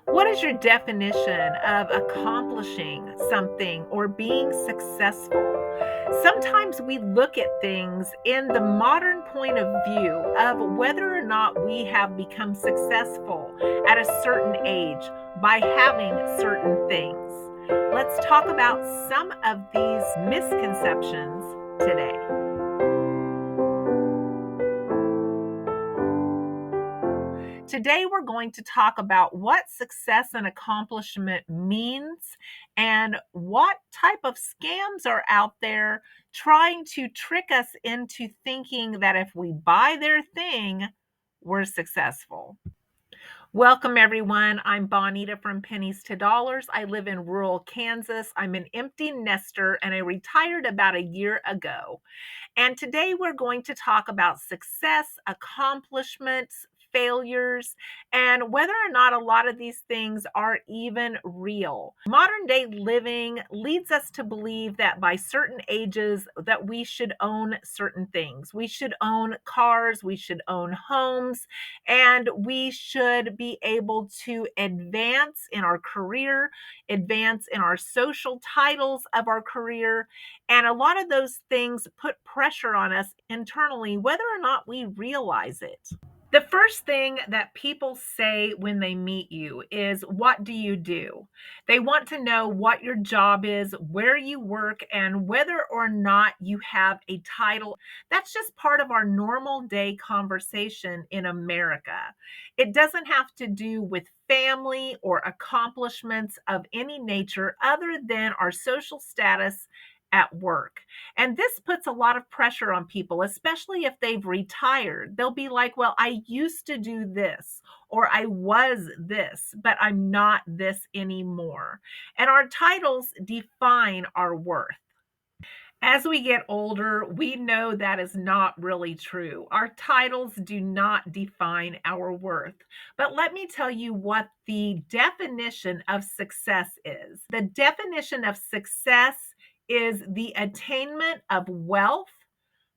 What is your definition of accomplishing something or being successful? Sometimes we look at things in the modern point of view of whether or not we have become successful at a certain age by having certain things. Let's talk about some of these misconceptions today. Today, we're going to talk about what success and accomplishment means and what type of scams are out there trying to trick us into thinking that if we buy their thing, we're successful. Welcome, everyone. I'm Bonita from Pennies to Dollars. I live in rural Kansas. I'm an empty nester and I retired about a year ago. And today we're going to talk about success, accomplishments, failures, and whether or not a lot of these things are even real. Modern day living leads us to believe that by certain ages that we should own certain things. We should own cars, we should own homes, and we should be able to advance in our career, advance in our social titles of our career, and a lot of those things put pressure on us internally, whether or not we realize it. The first thing that people say when they meet you is, "What do you do?" They want to know what your job is, where you work, and whether or not you have a title. That's just part of our normal day conversation in America. It doesn't have to do with family or accomplishments of any nature other than our social status at work. And this puts a lot of pressure on people, especially if they've retired. They'll be like, "Well, I used to do this, or I was this, but I'm not this anymore." And our titles define our worth. As we get older, we know that is not really true. Our titles do not define our worth. But let me tell you what the definition of success is. The definition of success is the attainment of wealth,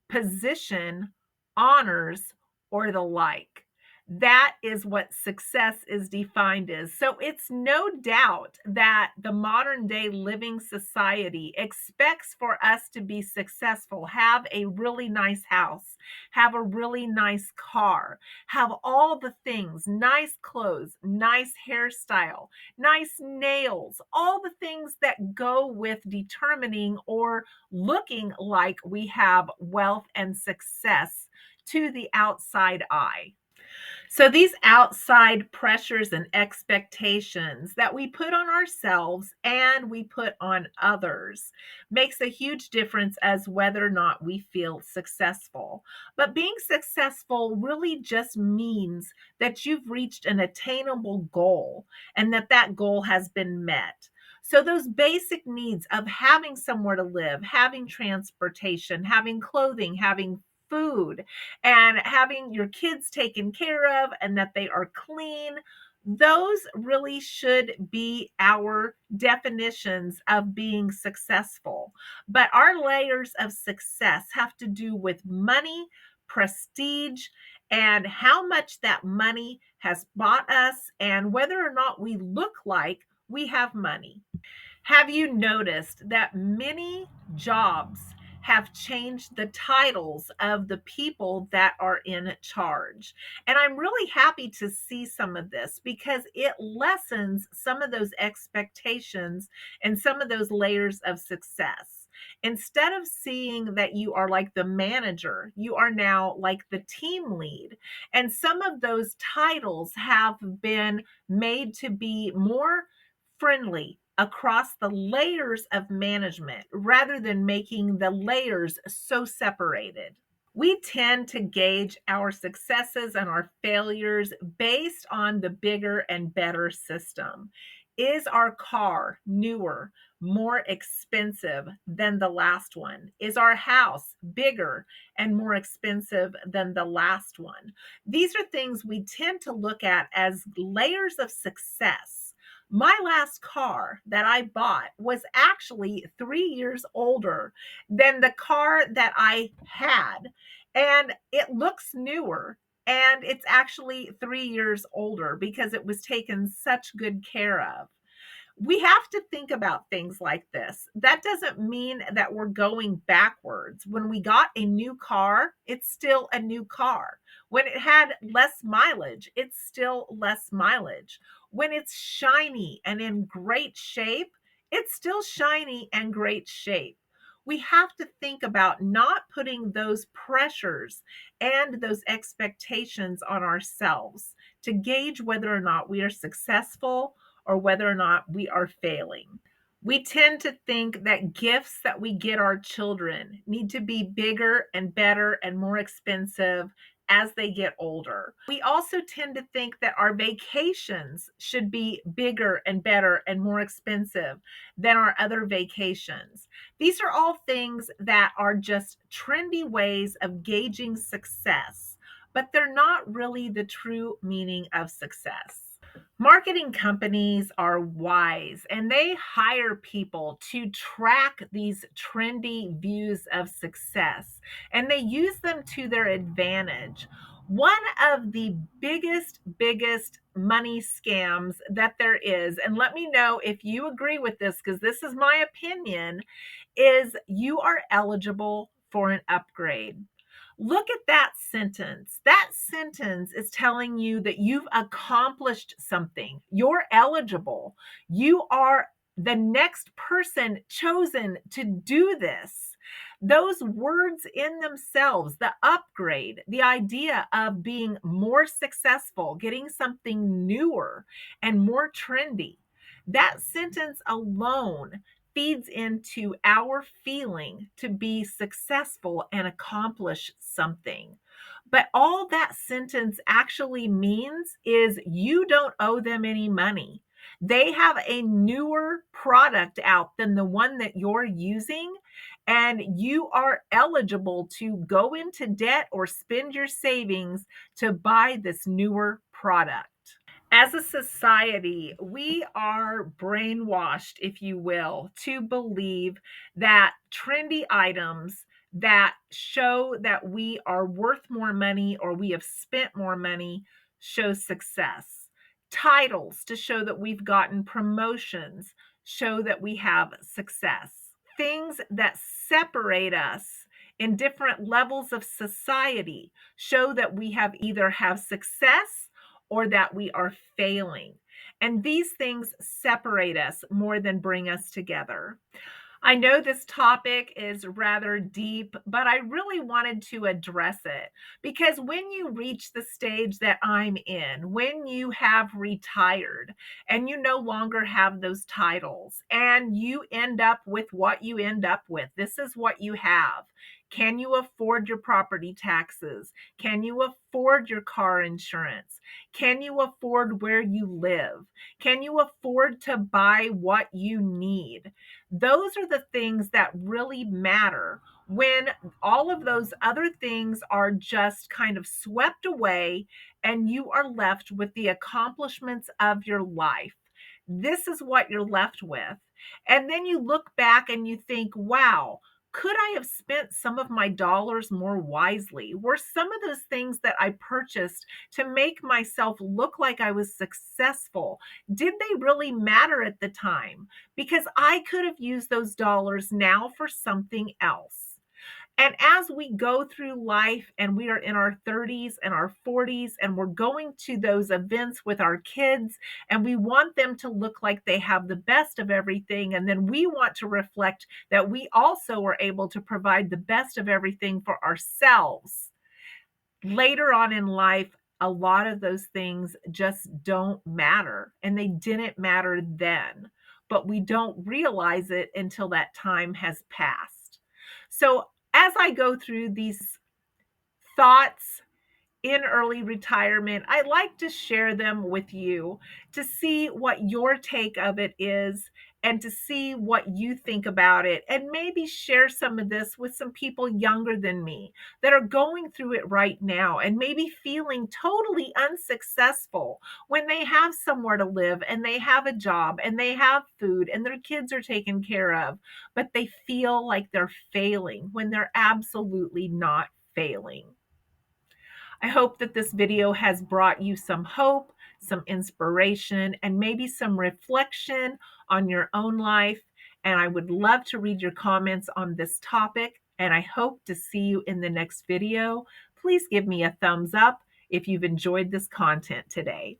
position, honors, or the like. That is what success is defined as. So it's no doubt that the modern day living society expects for us to be successful, have a really nice house, have a really nice car, have all the things, nice clothes, nice hairstyle, nice nails, all the things that go with determining or looking like we have wealth and success to the outside eye. So, these outside pressures and expectations that we put on ourselves and we put on others makes a huge difference as whether or not we feel successful. But being successful really just means that you've reached an attainable goal and that that goal has been met. So, those basic needs of having somewhere to live, having transportation, having clothing, having food, and having your kids taken care of and that they are clean, those really should be our definitions of being successful. But our layers of success have to do with money, prestige, and how much that money has bought us and whether or not we look like we have money. Have you noticed that many jobs have changed the titles of the people that are in charge? And I'm really happy to see some of this because it lessens some of those expectations and some of those layers of success. Instead of seeing that you are like the manager, you are now like the team lead. And some of those titles have been made to be more friendly across the layers of management rather than making the layers so separated. We tend to gauge our successes and our failures based on the bigger and better system. Is our car newer, more expensive than the last one? Is our house bigger and more expensive than the last one? These are things we tend to look at as layers of success. My last car that I bought was actually 3 years older than the car that I had, and it looks newer and it's actually 3 years older because it was taken such good care of. We have to think about things like this. That doesn't mean that we're going backwards. When we got a new car, it's still a new car. When it had less mileage, it's still less mileage. When it's shiny and in great shape, it's still shiny and great shape. We have to think about not putting those pressures and those expectations on ourselves to gauge whether or not we are successful or whether or not we are failing. We tend to think that gifts that we get our children need to be bigger and better and more expensive as they get older. We also tend to think that our vacations should be bigger and better and more expensive than our other vacations. These are all things that are just trendy ways of gauging success, but they're not really the true meaning of success. Marketing companies are wise and they hire people to track these trendy views of success and they use them to their advantage. One of the biggest money scams that there is, and let me know if you agree with this because this is my opinion, is you are eligible for an upgrade. Look at that sentence. That sentence is telling you that you've accomplished something. You're eligible. You are the next person chosen to do this. Those words in themselves, the upgrade, the idea of being more successful, getting something newer and more trendy, that sentence alone feeds into our feeling to be successful and accomplish something. But all that sentence actually means is you don't owe them any money. They have a newer product out than the one that you're using, and you are eligible to go into debt or spend your savings to buy this newer product. As a society, we are brainwashed, if you will, to believe that trendy items that show that we are worth more money or we have spent more money show success. Titles to show that we've gotten promotions show that we have success. Things that separate us in different levels of society show that we have either have success or that we are failing. And these things separate us more than bring us together. I know this topic is rather deep, but I really wanted to address it because when you reach the stage that I'm in, when you have retired and you no longer have those titles and you end up with what you end up with, this is what you have. Can you afford your property taxes? Can you afford your car insurance? Can you afford where you live? Can you afford to buy what you need? Those are the things that really matter when all of those other things are just kind of swept away and you are left with the accomplishments of your life. This is what you're left with. And then you look back and you think, wow, could I have spent some of my dollars more wisely? Were some of those things that I purchased to make myself look like I was successful, did they really matter at the time? Because I could have used those dollars now for something else. And as we go through life and we are in our 30s and our 40s and we're going to those events with our kids and we want them to look like they have the best of everything. And then we want to reflect that we also are able to provide the best of everything for ourselves. Later on in life, a lot of those things just don't matter, and they didn't matter then, but we don't realize it until that time has passed. So, as I go through these thoughts in early retirement, I like to share them with you to see what your take of it is and to see what you think about it, and maybe share some of this with some people younger than me that are going through it right now and maybe feeling totally unsuccessful when they have somewhere to live and they have a job and they have food and their kids are taken care of, but they feel like they're failing when they're absolutely not failing. I hope that this video has brought you some hope, some inspiration, and maybe some reflection on your own life. And I would love to read your comments on this topic. And I hope to see you in the next video. Please give me a thumbs up if you've enjoyed this content today.